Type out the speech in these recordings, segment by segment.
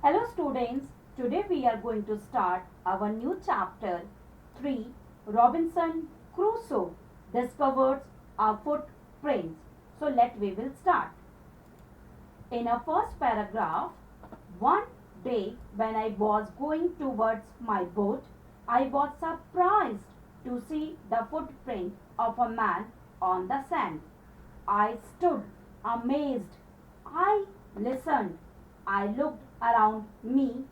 Hello students, today we are going to start our new chapter 3. Robinson Crusoe discovers our footprints. So we will start. In our first paragraph, one day when I was going towards my boat, I was surprised to see the footprint of a man on the sand. I stood amazed. I listened. I looked around me.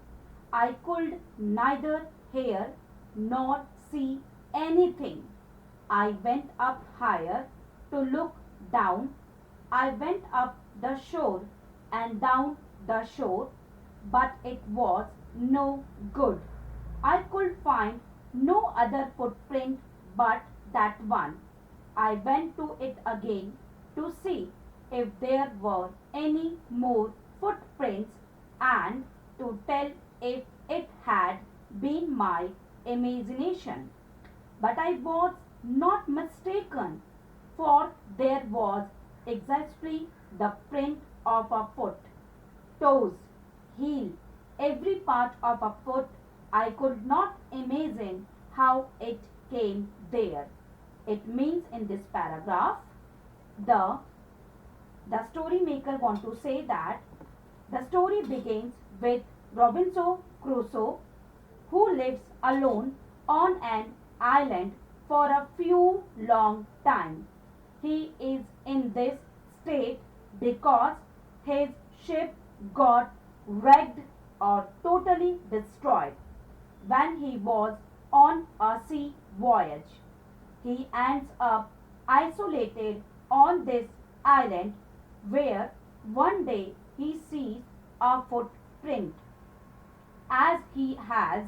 I could neither hear nor see anything. I went up higher to look down. I went up the shore and down the shore, but it was no good. I could find no other footprint but that one. I went to it again to see if there were any more footprints and to tell if it had been my imagination. But I was not mistaken, for there was exactly the print of a foot, toes, heel, every part of a foot. I could not imagine how it came there. It means in this paragraph, the story maker want to say that the story begins with Robinson Crusoe, who lives alone on an island for a few long time. He is in this state because his ship got wrecked or totally destroyed when he was on a sea voyage. He ends up isolated on this island where one day he sees a footprint. As he has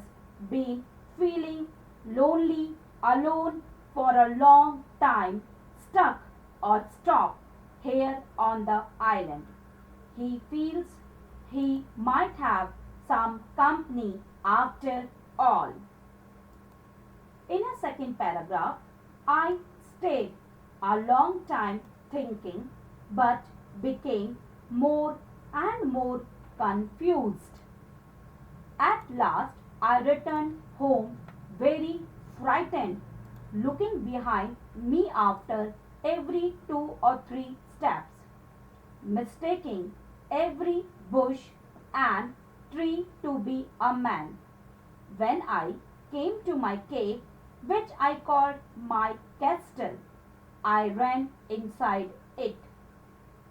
been feeling lonely, alone for a long time, stuck or stopped here on the island, he feels he might have some company after all. In a second paragraph, I stayed a long time thinking but became more and more confused. At last, I returned home very frightened, looking behind me after every 2 or 3 steps, mistaking every bush and tree to be a man. When I came to my cave, which I called my castle, I ran inside it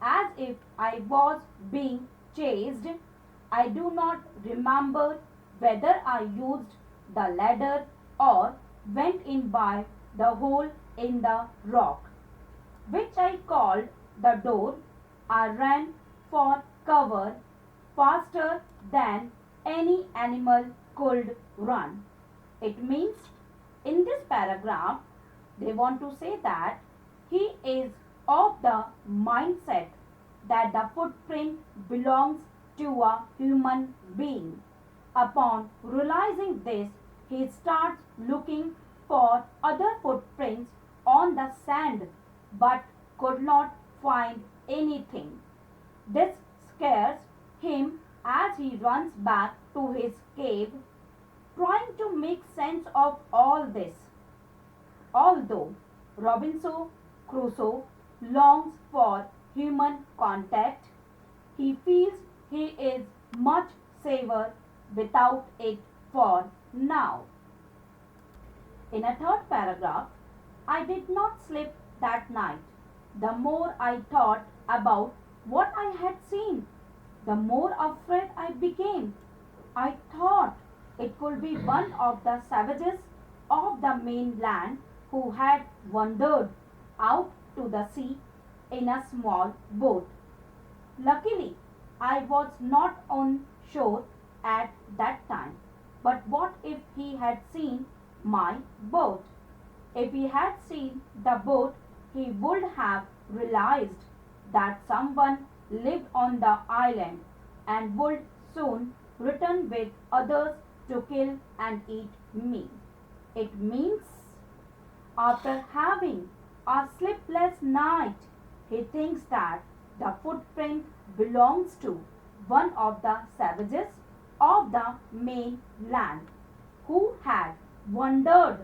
as if I was being chased. I do not remember whether I used the ladder or went in by the hole in the rock, which I called the door. I ran for cover faster than any animal could run. It means in this paragraph, they want to say that he is of the mindset that the footprint belongs to a human being. Upon realizing this, he starts looking for other footprints on the sand but could not find anything. This scares him as he runs back to his cave, trying to make sense of all this. Although Robinson Crusoe longs for human contact, he feels he is much safer without it for now. In a third paragraph, I did not sleep that night. The more I thought about what I had seen, the more afraid I became. I thought it could be one of the savages of the mainland who had wandered out to the sea in a small boat. Luckily, I was not on shore at that time. But what if he had seen my boat? If he had seen the boat, he would have realized that someone lived on the island and would soon return with others to kill and eat me. It means after having a sleepless night, he thinks that the footprint belongs to one of the savages of the mainland, who had wandered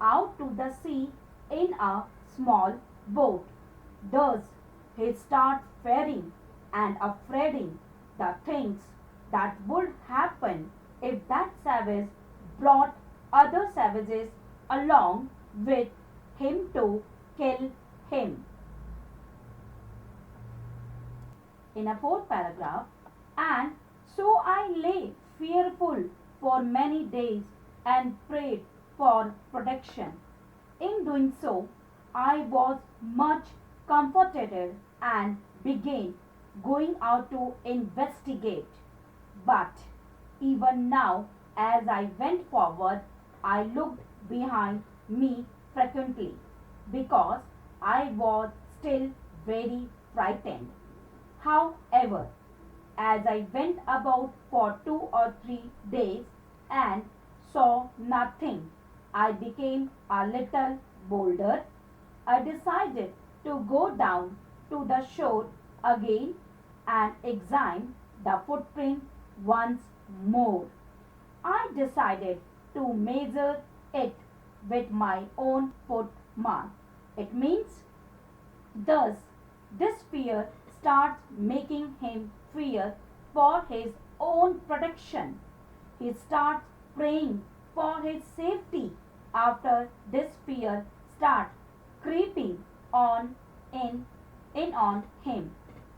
out to the sea in a small boat. Thus he starts fearing and afraiding the things that would happen if that savage brought other savages along with him to kill him. In a fourth paragraph, and so I lay fearful for many days and prayed for protection. In doing so, I was much comforted and began going out to investigate. But even now, as I went forward, I looked behind me frequently because I was still very frightened. However, as I went about for 2 or 3 days and saw nothing, I became a little bolder. I decided to go down to the shore again and examine the footprint once more. I decided to measure it with my own foot mark. It means thus this fear starts making him fear for his own protection. He starts praying for his safety after this fear starts creeping on in, in on him.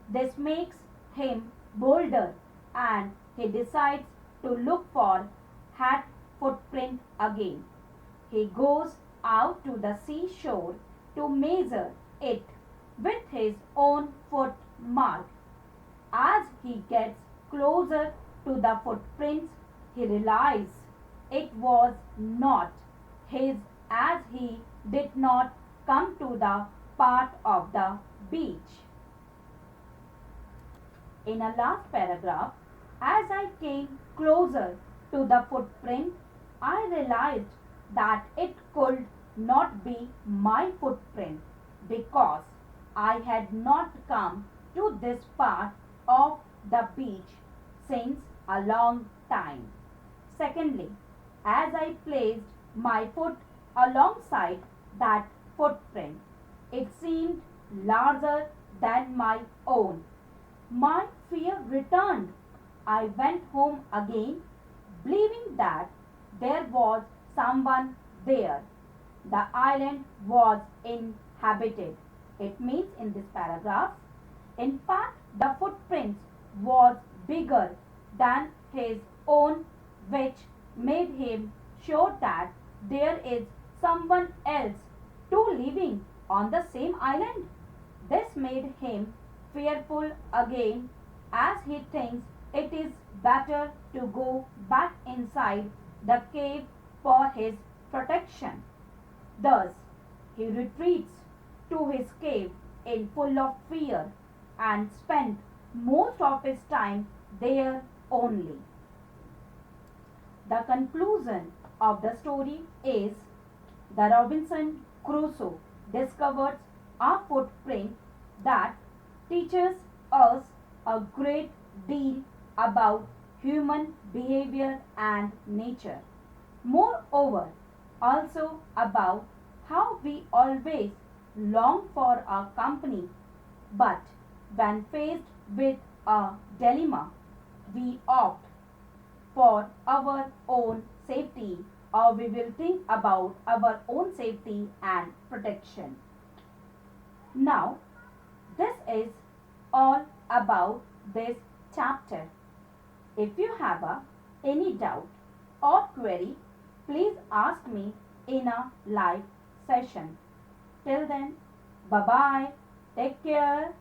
This makes him bolder and he decides to look for hat footprint again. He goes out to the seashore to measure it with his own foot mark. As he gets closer to the footprints, he realizes it was not his as he did not come to the part of the beach. In a last paragraph, as I came closer to the footprint, I realized that it could not be my footprint because I had not come to this part of the beach since a long time. Secondly, as I placed my foot alongside that footprint, it seemed larger than my own. My fear returned. I went home again, believing that there was someone there. The island was inhabited. It means in this paragraph, in fact, the footprints was bigger than his own, which made him sure that there is someone else too living on the same island. This made him fearful again as he thinks it is better to go back inside the cave for his protection. Thus, he retreats to his cave in full of fear and spent most of his time there only. The conclusion of the story is the Robinson Crusoe discovers a footprint that teaches us a great deal about human behavior and nature. Moreover, also about how we always long for our company, but when faced with a dilemma, we opt for our own safety or we will think about our own safety and protection. Now, this is all about this chapter. If you have any doubt or query, please ask me in a live session. Till then, bye bye. Take care.